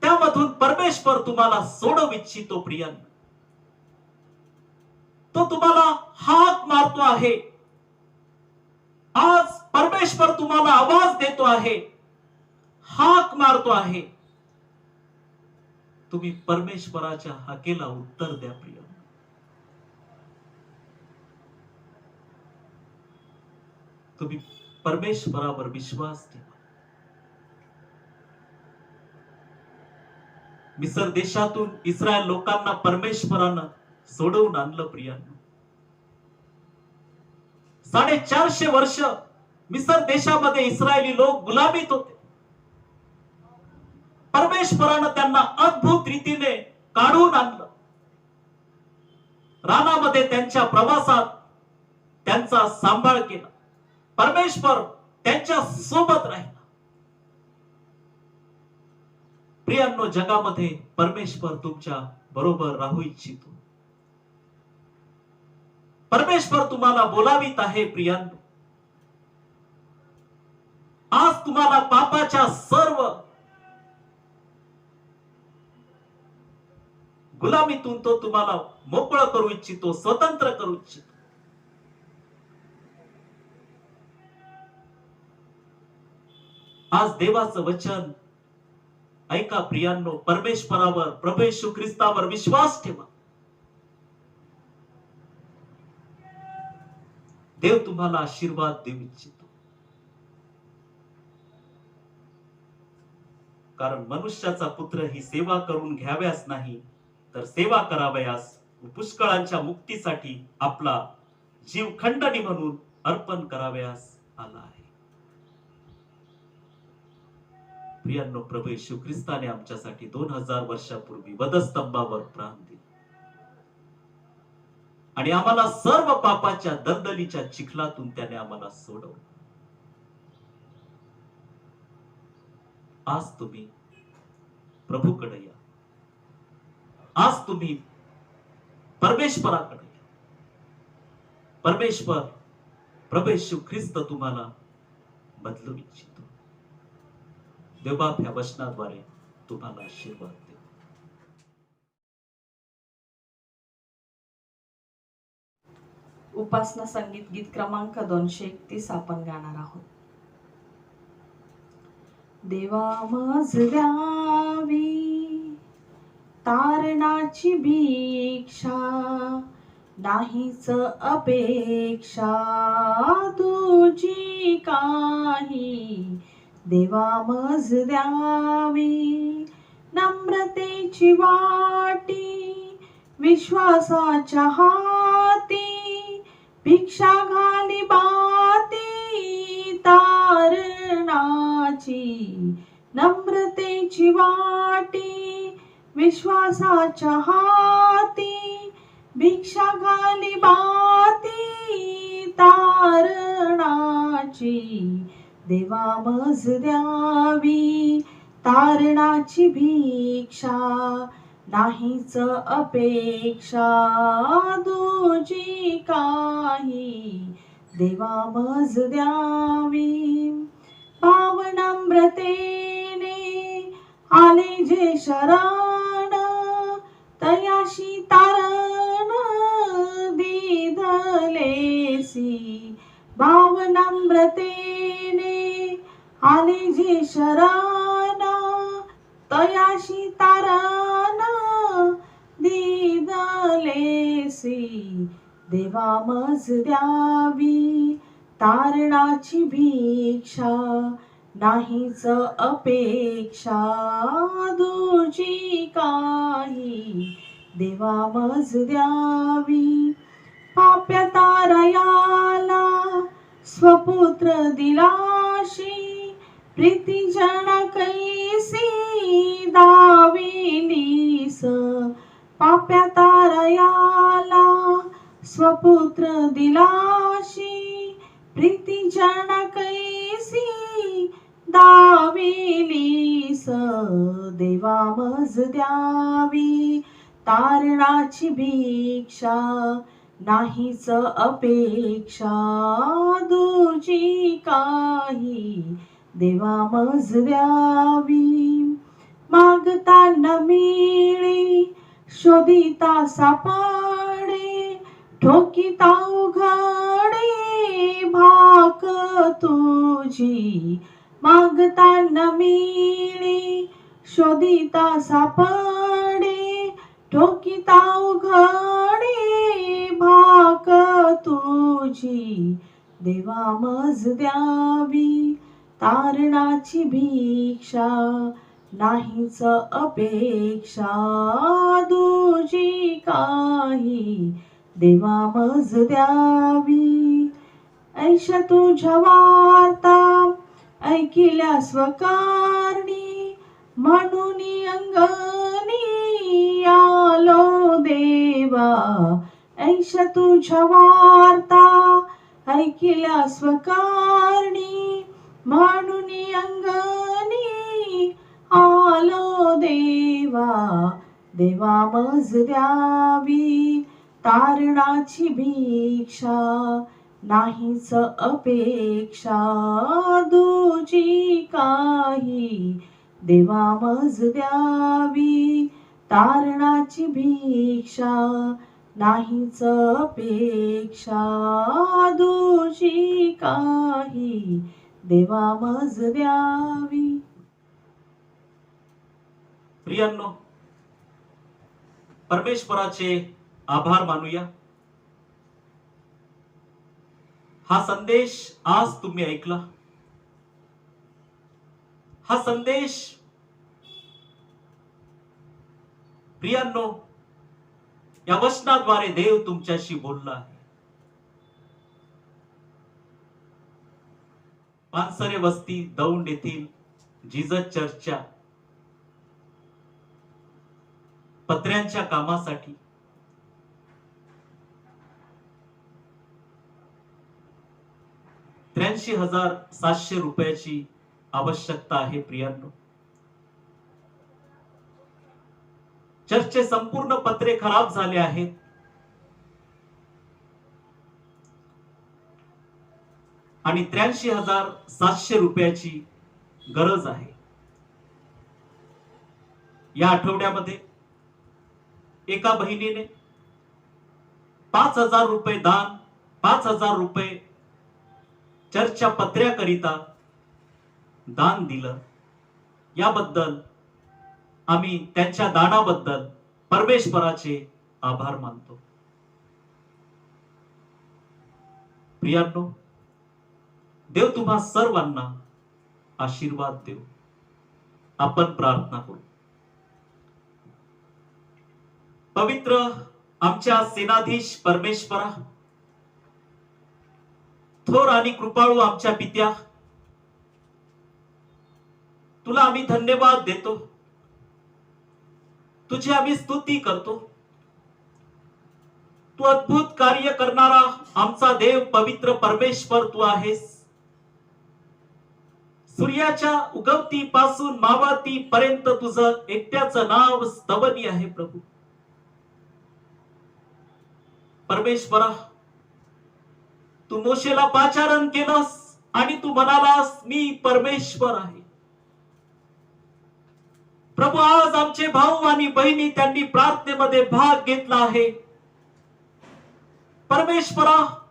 त्यामधून परमेश्वर तुम्हाला सोडवू इच्छितो प्रियांनो. तो तुम्हाला हाक मारतो आहे. आज परमेश्वर तुम्हाला आवाज देतो आहे, हाक मारतो आहे. तुम्ही परमेश्वराच्या हाकेला उत्तर द्या प्रिय. तुम्ही परमेश्वरावर विश्वास ठेवा. मिसर देशातून इस्रायल लोकांना परमेश्वरानं सोडवून आणलं प्रियांनो. 450 वर्ष मिसर देशामध्ये इस्रायली लोक गुलामीत होते. परमेश्वरानं त्यांना अद्भुत रीतीने काढून आणलं. रानामध्ये त्यांच्या प्रवासात त्यांचा सांभाळ केला. परमेश्वर त्यांच्या सोबत राहिला. प्रियांनो, जगामध्ये परमेश्वर तुमच्या बरोबर राहू इच्छितो. परमेश्वर तुम्हाला बोलावित आहे प्रियांनो. आज तुम्हाला पापाच्या सर्व गुलामीतून तो तुम्हाला मोकळं करू इच्छितो, स्वतंत्र करू इच्छितो. आज देवाचं वचन ऐका प्रियांनो. परमेश्वरावर, प्रभू येशू ख्रिस्तावर विश्वास ठेवा. देव तुम्हाला आशीर्वाद देऊ इच्छितो. कारण मनुष्याचा पुत्र ही सेवा करून घ्याव्यास नाही, तर सेवा करावयास पुष्कळांच्या मुक्तीसाठी आपला जीव खंडणी म्हणून अर्पण करावयास आला आहे. प्रियांनो, प्रभू येशू ख्रिस्ताने आमच्यासाठी 2000 वर्षापूर्वी वधस्तंभावर प्राण दिले आणि आम्हाला सर्व पापाच्या दलदलीच्या चिखलातून त्याने आम्हाला सोडवलं. आज तुम्ही प्रभूकडे या. आज तुम्ही परमेश्वराकडे या. परमेश्वर, प्रभू येशू ख्रिस्त तुम्हाला बदलू इच्छितो. देवबाप ह्या वचनाद्वारे तुम्हाला आशीर्वाद देव. उपासना संगीत गीत क्रमांक 231 आपण गाणार आहोत. देवा मज द्यावी तारणाची भिक्षा, नाहीच अपेक्षा तुझी काही. देवा मज द्यावी नम्रतेची वाटी, विश्वासाच्या हाती भिक्षा घाली बाती तारणाची. नम्रतेची वाटी, विश्वासाच्या हाती भिक्षा घाली बाती तारणाची. देवा मज द्यावी तारणाची भिक्षा, नाहीच अपेक्षा तुझी काही. देवा मज द्यावी पावनम्रतेने आले जे शरण, तयाशी तारण दिधलेसी. भावनम्रतेने आले जे शरण, तयाशी तारण दिधलेसी. देवा मज द्यावी तारणाची भिक्षा, नाहीच अपेक्षा तुझी काही. देवा मज द्यावी पाप्या तारयाला स्वपुत्र दिलाशी, प्रीती जन कैसी दाविलीस. पाप्या तारयाला स्वपुत्र दिलाशी, प्रीती जन कैसी दाविलीस. देवा मज द्यावी तारणाची भिक्षा, नाहीच अपेक्षा तुझी काही. देवा मज द्यावी मागता न मिळे, शोधिता सापडे, ठोकिता उघडे भाक तुझी. मागता न मिळे, शोधिता सापडे, ठोकिता उघडी भाक तुझी, देवा मज द्यावी तारणाची भिक्षा, नाहीच अपेक्षा तुझी काही, देवा मज द्यावी. ऐशा तुझ्या वार्ता ऐकिल्या स्वकारणी, म्हणून अंगणी आलो देवा. ऐशा तुझ्या वार्ता ऐकिल्या स्वकारणी, म्हणून अंगणी आलो देवा. देवा मज द्यावी तारणाची भिक्षा, नाहीच अपेक्षा तुझी काही, देवा मज द्यावी तारणाची भिक्षा, नाहीच अपेक्षा तुझी काही, देवा मज द्यावी. प्रियांनो, परमेश्वराचे आभार मानूया. हा संदेश आज तुम्ही ऐकला. हा संदेश प्रियांनो, या वचनाद्वारे देव तुमच्याशी बोलला आहे. पानसरे वस्ती दौंड येथील जीजस चर्चच्या पत्र्यांच्या कामासाठी ₹83,700 आवश्यकता आहे. प्रियांनो, चर्चचे संपूर्ण पत्रे खराब झाले आहेत. आणि ₹83,700 गरज आहे. या आठवड्यामध्ये एका बहिणीने ₹5,000 दान, ₹5,000 चर्चच्या पत्र्याकरिता दान दिलं. याबद्दल आम्ही त्यांच्या दानाबद्दल परमेश्वराचे आभार मानतो. प्रियांनो, देव तुम्हा सर्वांना आशीर्वाद देव. आपण प्रार्थना करू. पवित्र आमच्या सेनाधीश परमेश्वरा, थोर आणि कृपाळू आमच्या पित्या, तुला आम्ही धन्यवाद देतो. तुझी आम्ही स्तुती करतो. तू अद्भुत कार्य करणारा आमचा देव, पवित्र परमेश्वर तू आहेस. सूर्याच्या उगवतीपासून मावळतीपर्यंत तुझं एकट्याचं नाव स्तवनीय आहे. प्रभू परमेश्वरा, तू मोशेला पाचारण केलंस आणि तू म्हणालास मी परमेश्वर आहे. प्रभू, आज आमचे भाऊ आणि बहिणी त्यांनी प्रार्थनेमध्ये भाग घेतला आहे. परमेश्वरा,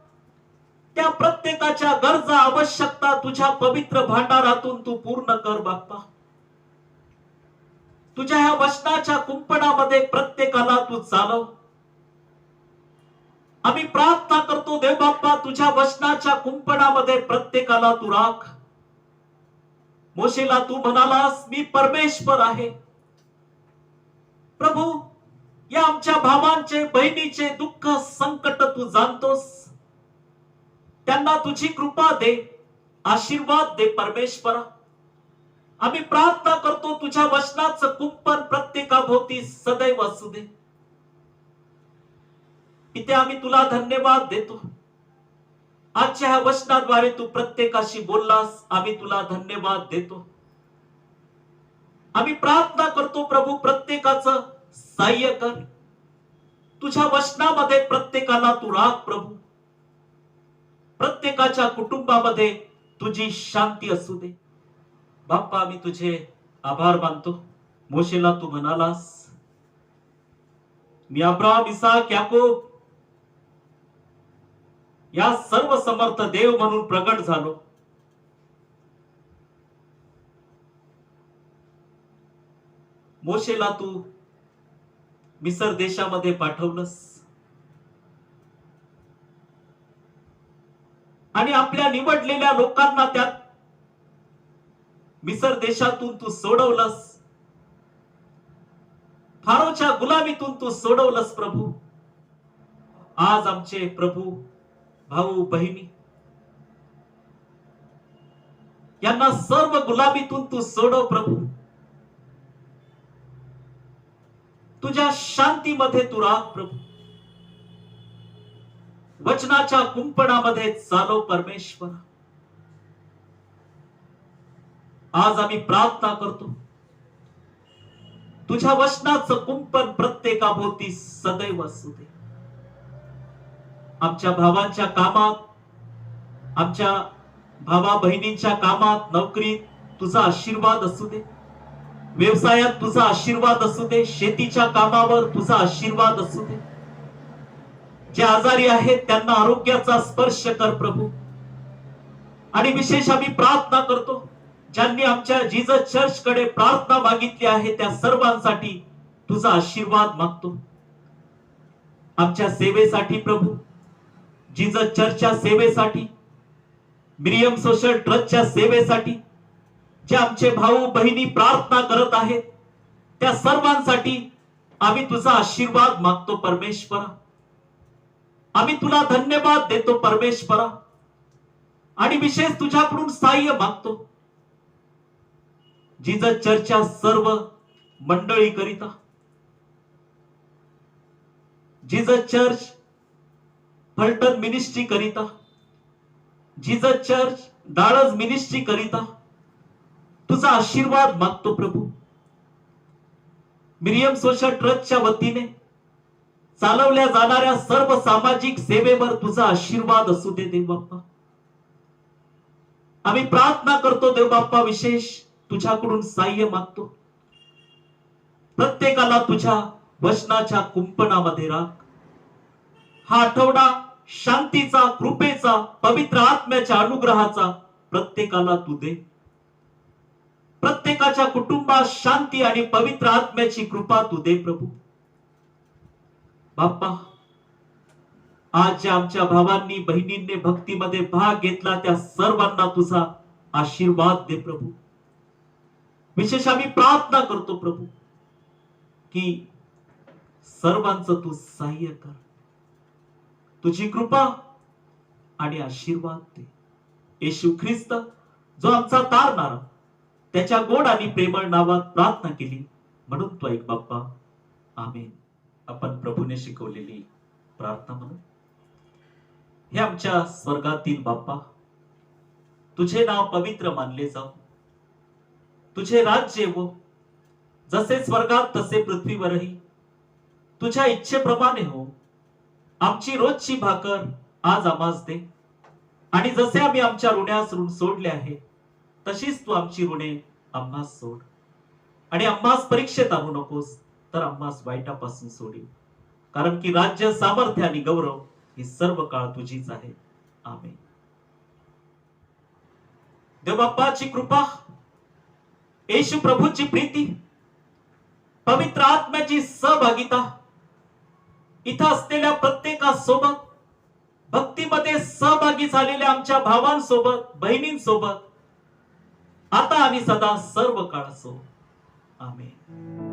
त्या प्रत्येकाच्या गरजा आवश्यकता तुझ्या पवित्र भांडारातून तू पूर्ण कर बाप्पा. तुझ्या ह्या वचनाच्या कुंपणामध्ये प्रत्येकाला तू चालव. आम्ही प्रार्थना करतो देव बाप्पा, तुझ्या वचनाच्या कुंपणामध्ये प्रत्येकाला तू राख. मोशेला तू म्हणालास मी परमेश्वर आहे. प्रभू, या आमच्या भावांचे बहिणीचे दुःख संकट तू जाणतोस. त्यांना तुझी कृपा दे, आशीर्वाद दे परमेश्वरा. आम्ही प्रार्थना करतो तुझ्या वचनाचं कुंपण प्रत्येकाभोवती सदैव असू दे. इथे आम्ही तुला धन्यवाद देतो. आजच्या ह्या वचनाद्वारे तू प्रत्येकाशी बोललास, आम्ही तुला धन्यवाद देतो. आम्ही प्रार्थना करतो प्रभू, प्रत्येकाचं सहाय्य कर. तुझ्या वचनामध्ये प्रत्येकाला तू राख प्रभू. प्रत्येकाच्या कुटुंबामध्ये तुझी शांती असू दे. बाप्पा, आम्ही तुझे आभार मानतो. मोशेला तू म्हणालास मी अब्राहम, इसाक, याकोब या सर्व समर्थ देव म्हणून प्रगट झालो. मोशेला तू मिसर देशामध्ये पाठवलंस आणि आपल्या निवडलेल्या लोकांना त्यात मिसर देशातून तू सोडवलंस, फारोच्या गुलामीतून तू सोडवलंस प्रभू. आज आमचे प्रभू, भाऊ बहिणी यांना सर्व गुलामीतून तू सोडव प्रभू. तुझ्या शांतीमध्ये तू राह प्रभू. वचनाच्या कुंपणामध्ये चालव परमेश्वर. आज आम्ही प्रार्थना करतो, तुझ्या वचनाचं कुंपण प्रत्येकाभोवती सदैव असू दे. आमच्या भावांच्या कामात, आमच्या भावा बहिणींच्या कामात, नोकरीत तुझा आशीर्वाद असू दे. व्यवसायात तुझा आशीर्वाद असू दे. शेतीच्या कामावर तुझा आशीर्वाद असू दे. जे आजारी आहेत त्यांना आरोग्याचा स्पर्श कर प्रभू. आणि विशेष आम्ही प्रार्थना करतो, ज्यांनी आमच्या जीसस चर्च कडे प्रार्थना मागितली आहे त्या सर्वांसाठी तुझा आशीर्वाद मागतो. आमच्या सेवेसाठी प्रभू, जीसस चर्चच्या सेवेसाठी, मिरियम सोशल ट्रस्टच्या सेवेसाठी जे आमचे भाऊ बहिणी प्रार्थना करत आहेत त्या सर्वांसाठी आम्ही तुझा आशीर्वाद मागतो परमेश्वरा. आम्ही तुला धन्यवाद देतो परमेश्वरा. आणि विशेष तुझ्याकडून सहाय्य मागतो जीसस चर्चच्या सर्व मंडळी करिता, जीसस चर्च फलटण मिनिस्ट्री करिता, जीसस चर्च डाळज मिनिस्ट्री करिता तुझा आशीर्वाद मागतो प्रभू. मिरियम सोशल ट्रस्टच्या वतीने चालवल्या जाणाऱ्या सर्व सामाजिक सेवेवर तुझा आशीर्वाद असू दे देव बाप्पा. आम्ही प्रार्थना करतो देव बाप्पा, विशेष तुझ्याकडून सहाय्य मागतो. प्रत्येकाला तुझ्या वचनाच्या कुंपणामध्ये राख. हा आठवडा शांतीचा, कृपेचा, पवित्र आत्म्याच्या अनुग्रहाचा प्रत्येकाला तू दे. प्रत्येकाच्या कुटुंबात शांती आणि पवित्र आत्म्याची कृपा तू दे प्रभू. बाप्पा, आज ज्या आमच्या भावांनी बहिणींनी भक्तीमध्ये भाग घेतला त्या सर्वांना तुझा आशीर्वाद दे प्रभू. विशेष आम्ही प्रार्थना करतो प्रभू की सर्वांचं तू सहाय्य कर. तुझी कृपा आणि आशीर्वाद दे. येशू ख्रिस्त जो आमचा तारणारा, त्याच्या गोड आणि प्रेमळ नावात प्रार्थना केली म्हणून तो ऐक बाप्पा. आमेन. आपण प्रभूने शिकवलेली प्रार्थना म्हणून. हे आमच्या स्वर्गातील बाप्पा, तुझे नाव पवित्र मानले जाऊ. तुझे राज्य येवो, जसे स्वर्गात तसे पृथ्वीवरही. तुझ्या इच्छेप्रमाणे हो. आमची रोजची भाकर आज आम्हास दे. आणि जसे आम्ही आमच्या ऋणास ऋण सोडले आहे तशीच तू आमची ऋणे आम्हास सोड. आणि आम्हास परीक्षेत आणू नकोस, तर आम्हास वाईटापासून सोडी. कारण की राज्य, सामर्थ्य आणि गौरव ही सर्व काळ तुझीच आहे. आमेन. देव बाप्पाची कृपा, येशू प्रभूची प्रीती, पवित्र आत्म्याची सहभागिता इथं असलेल्या प्रत्येकासोबत, भक्तीमध्ये सहभागी झालेल्या आमच्या भावांसोबत, बहिणींसोबत आता आणि सदा सर्व काळ असो. आमेन.